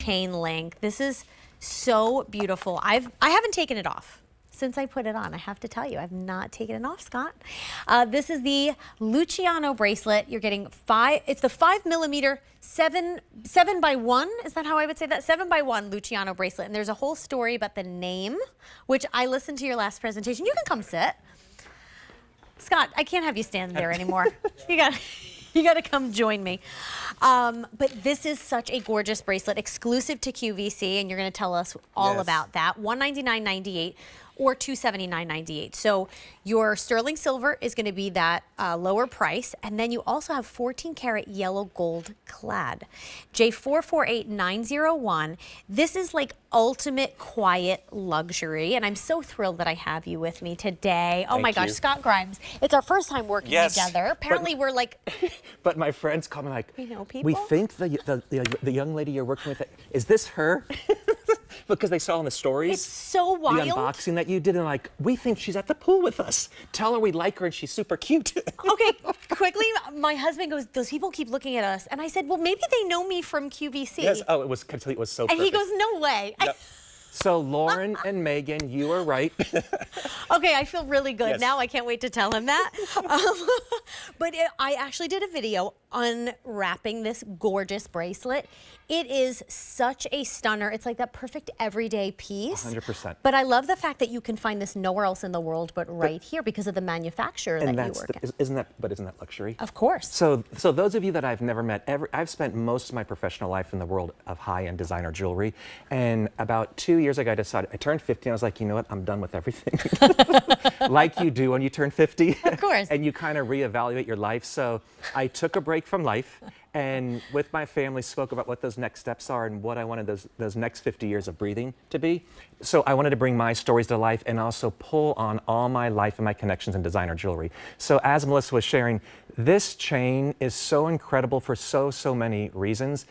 chain link. This is so beautiful. I haven't taken it off since I put it on. I have to tell you, I've not taken it off, Scott. This is the Luciano bracelet. You're getting it's the 5mm 7x1. Is that how I would say that? 7x1 Luciano bracelet. And there's a whole story about the name, which I listened to your last presentation. You can come sit. Scott, I can't have you stand there anymore. You got to come join me. But this is such a gorgeous bracelet, exclusive to QVC, and you're going to tell us all about that. $199.98 or $279.98. So your sterling silver is going to be that lower price, and then you also have 14 karat yellow gold clad. J448901. This is like ultimate quiet luxury, and I'm so thrilled that I have you with me today. Oh my gosh, Scott Grimes. It's our first time working together. Apparently we're like... But my friends call me like, we know people. We think the young lady you're working with, is this her? Because they saw in the stories. It's so wild. The unboxing that you did, and like, we think she's at the pool with us. Tell her we like her and she's super cute. Okay, quickly, my husband goes, those people keep looking at us. And I said, well, maybe they know me from QVC. Yes, oh, it was so perfect. And he goes, no way. Yep. So Lauren and Megan, you were right. Okay, I feel really good. Yes. Now I can't wait to tell him that. But I actually did a video unwrapping this gorgeous bracelet. It is such a stunner. It's like that perfect everyday piece. 100%. But I love the fact that you can find this nowhere else in the world but right here because of the manufacturer that you work at. Isn't that luxury? Of course. So those of you that I've never met, I've spent most of my professional life in the world of high-end designer jewelry. And about 2 years ago, I turned 50, and I was like, you know what, I'm done with everything. Like you do when you turn 50. Of course. And you kind of reevaluate your life. So I took a break from life, and with my family spoke about what those next steps are and what I wanted those next 50 years of breathing to be. So I wanted to bring my stories to life and also pull on all my life and my connections in designer jewelry. So as Melissa was sharing, this chain is so incredible for so many reasons.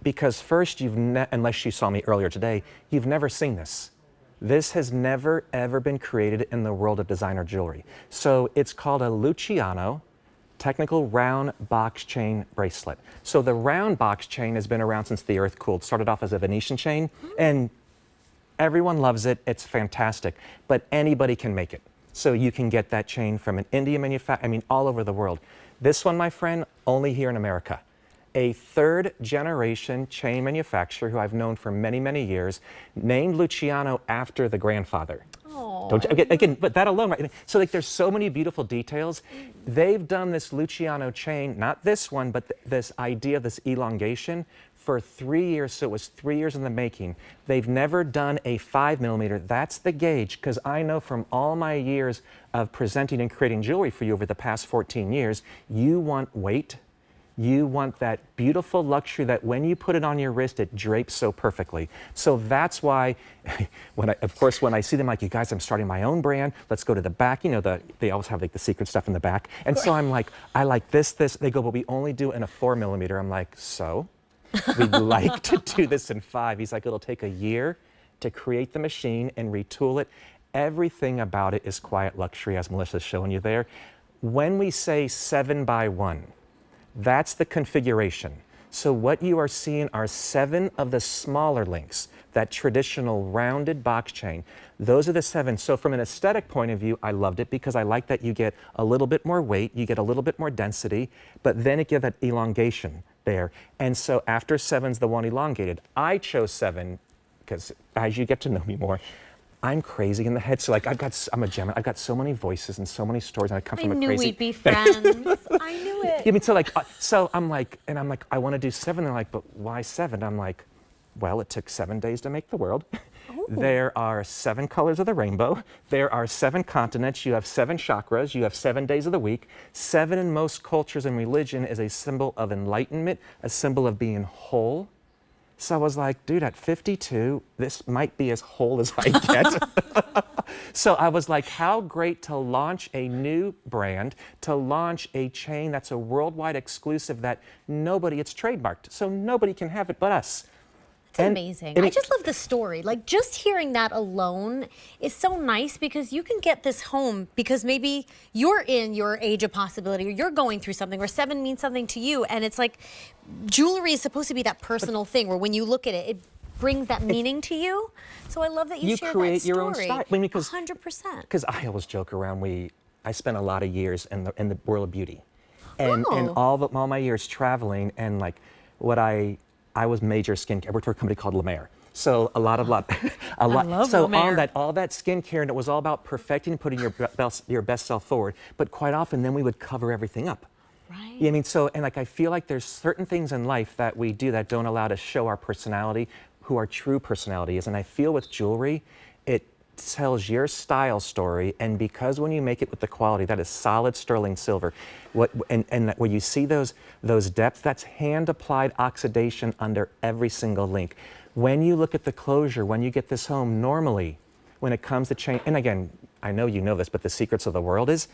Because first, unless you saw me earlier today, you've never seen this. This has never, ever been created in the world of designer jewelry. So it's called a Luciano technical round box chain bracelet. So the round box chain has been around since the earth cooled. Started off as a Venetian chain, and everyone loves it. It's fantastic, but anybody can make it. So you can get that chain from an Indian manufacturer, all over the world. This one, my friend, only here in America. A third generation chain manufacturer who I've known for many, many years, named Luciano after the grandfather. Don't you, again, but that alone, right? So like, there's so many beautiful details. They've done this Luciano chain, not this one, but this idea, this elongation, for 3 years. So it was 3 years in the making. They've never done a 5mm. That's the gauge, because I know from all my years of presenting and creating jewelry for you over the past 14 years, you want weight. You want that beautiful luxury that when you put it on your wrist, it drapes so perfectly. So that's why, when I see them, like, you guys, I'm starting my own brand. Let's go to the back. You know, they always have like the secret stuff in the back. And so I'm like, I like this. They go, but we only do it in a 4mm. I'm like, so? We'd like to do this in 5. He's like, it'll take a year to create the machine and retool it. Everything about it is quiet luxury, as Melissa's showing you there. When we say 7x1, that's the configuration. So what you are seeing are 7 of the smaller links, that traditional rounded box chain. Those are the 7. So from an aesthetic point of view, I loved it because I like that you get a little bit more weight, you get a little bit more density, but then it gives that elongation there. And so after 7's the one elongated. I chose 7 because as you get to know me more, I'm crazy in the head. So like, I'm a Gemini. I've got so many voices and so many stories, and I come from a crazy... I knew we'd be friends. I knew it. I mean, so I'm like, I want to do 7. They're like, but why 7? I'm like, well, it took 7 days to make the world. Ooh. There are 7 colors of the rainbow. There are 7 continents. You have 7 chakras. You have 7 days of the week. 7 in most cultures and religion is a symbol of enlightenment, a symbol of being whole. So I was like, dude, at 52, this might be as whole as I get. So I was like, how great to launch a new brand, to launch a chain that's a worldwide exclusive that it's trademarked, so nobody can have it but us. That's amazing. I just love the story. Like, just hearing that alone is so nice, because you can get this home because maybe you're in your age of possibility, or you're going through something, or 7 means something to you. And it's like, jewelry is supposed to be that personal thing where when you look at it, it brings that meaning to you. So I love that you share create that story. your own style. I mean, because 100%. Because I always joke around. I spent a lot of years in the world of beauty, and all my years traveling, and like I was major skincare. I worked for a company called La Mer. So a lot. I love so La Mer. all that skincare, and it was all about perfecting and putting your best self forward. But quite often, then we would cover everything up. Right. Yeah, I mean, and like I feel like there's certain things in life that we do that don't allow us to show our personality, who our true personality is. And I feel with jewelry, it tells your style story, and because when you make it with the quality that is solid sterling silver, and where you see those depths, that's hand applied oxidation under every single link. When you look at the closure, when you get this home, normally when it comes to chain, and again, I know you know this, but the secrets of the world is,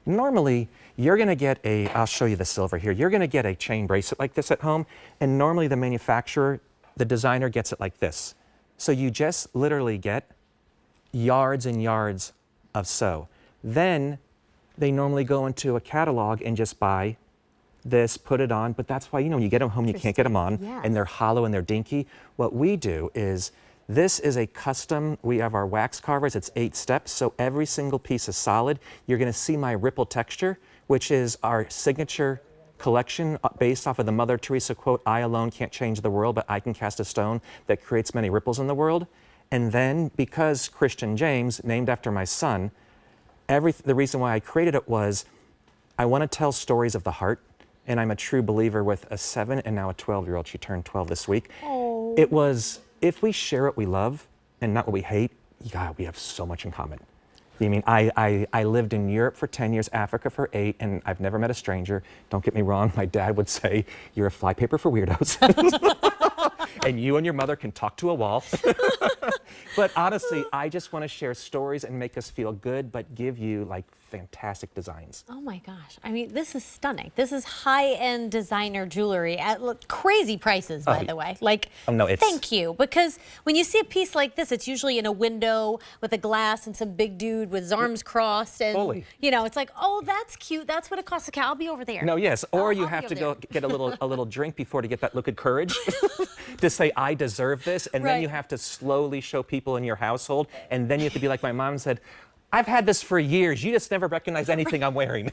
normally you're going to get I'll show you the silver here, you're going to get a chain bracelet like this at home, and normally the manufacturer, the designer, gets it like this. So you just literally get yards and yards of sew. Then they normally go into a catalog and just buy this, put it on, but that's why, when you get them home, you can't get them on, and they're hollow and they're dinky. What we do is, this is a custom, we have our wax carvers, it's 8 steps, so every single piece is solid. You're gonna see my ripple texture, which is our signature collection based off of the Mother Teresa quote, "I alone can't change the world, but I can cast a stone that creates many ripples in the world." And then, because Christian James, named after my son, the reason why I created it was, I want to tell stories of the heart, and I'm a true believer with a 7 and now a 12-year-old. She turned 12 this week. Oh. It was, if we share what we love and not what we hate, God, we have so much in common. I mean, I lived in Europe for 10 years, Africa for 8, and I've never met a stranger. Don't get me wrong, my dad would say, "You're a flypaper for weirdos." And you and your mother can talk to a wall. But honestly, I just want to share stories and make us feel good, but give you like fantastic designs. Oh my gosh. I mean, this is stunning. This is high-end designer jewelry at crazy prices, by the way. Like, no, thank you. Because when you see a piece like this, it's usually in a window with a glass and some big dude with his arms crossed. And, fully. It's like, oh, that's cute. That's what it costs. Okay, I'll be over there. No, yes. Or you I'll have be to over go get a little drink before to get that look of courage to say, "I deserve this." And then you have to slowly show people in your household. And then you have to be like my mom said, "I've had this for years. You just never recognize anything I'm wearing."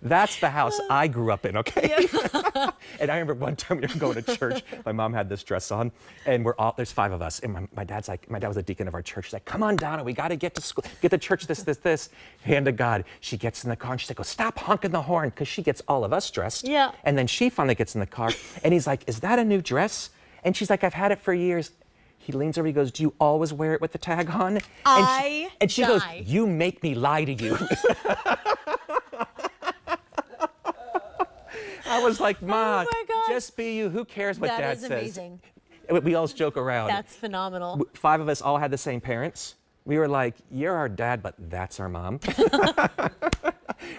That's the house I grew up in, okay? Yeah. And I remember one time we were going to church. My mom had this dress on, and there's 5 of us. And my dad was a deacon of our church. He's like, "Come on, Donna, we got to get to school, get to church, this. Hand to God. She gets in the car, and she's like, "Oh, stop honking the horn," because she gets all of us dressed. Yeah. And then she finally gets in the car, and he's like, "Is that a new dress?" And she's like, "I've had it for years." He leans over, he goes, "Do you always wear it with the tag on?" And she goes, "You make me lie to you." I was like, "Ma, just be you. Who cares what Dad says?" That is amazing. We all joke around. That's phenomenal. 5 of us all had the same parents. We were like, "You're our dad, but that's our mom."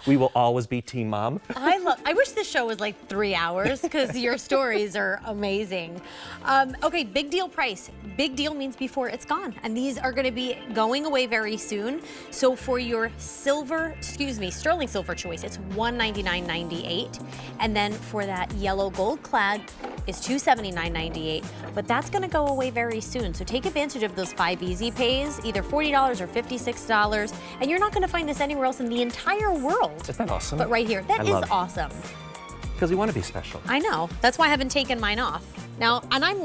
We will always be Team Mom. I wish this show was like 3 hours, because your stories are amazing. Okay, big deal price. Big deal means before it's gone. And these are going to be going away very soon. So for your sterling silver choice, it's $199.98. And then for that yellow gold clad is $279.98. But that's going to go away very soon. So take advantage of those 5 easy pays, either $40 or $56. And you're not going to find this anywhere else in the entire world. Isn't that awesome? But right here, that is awesome. Because we want to be special. I know. That's why I haven't taken mine off. Now, and I'm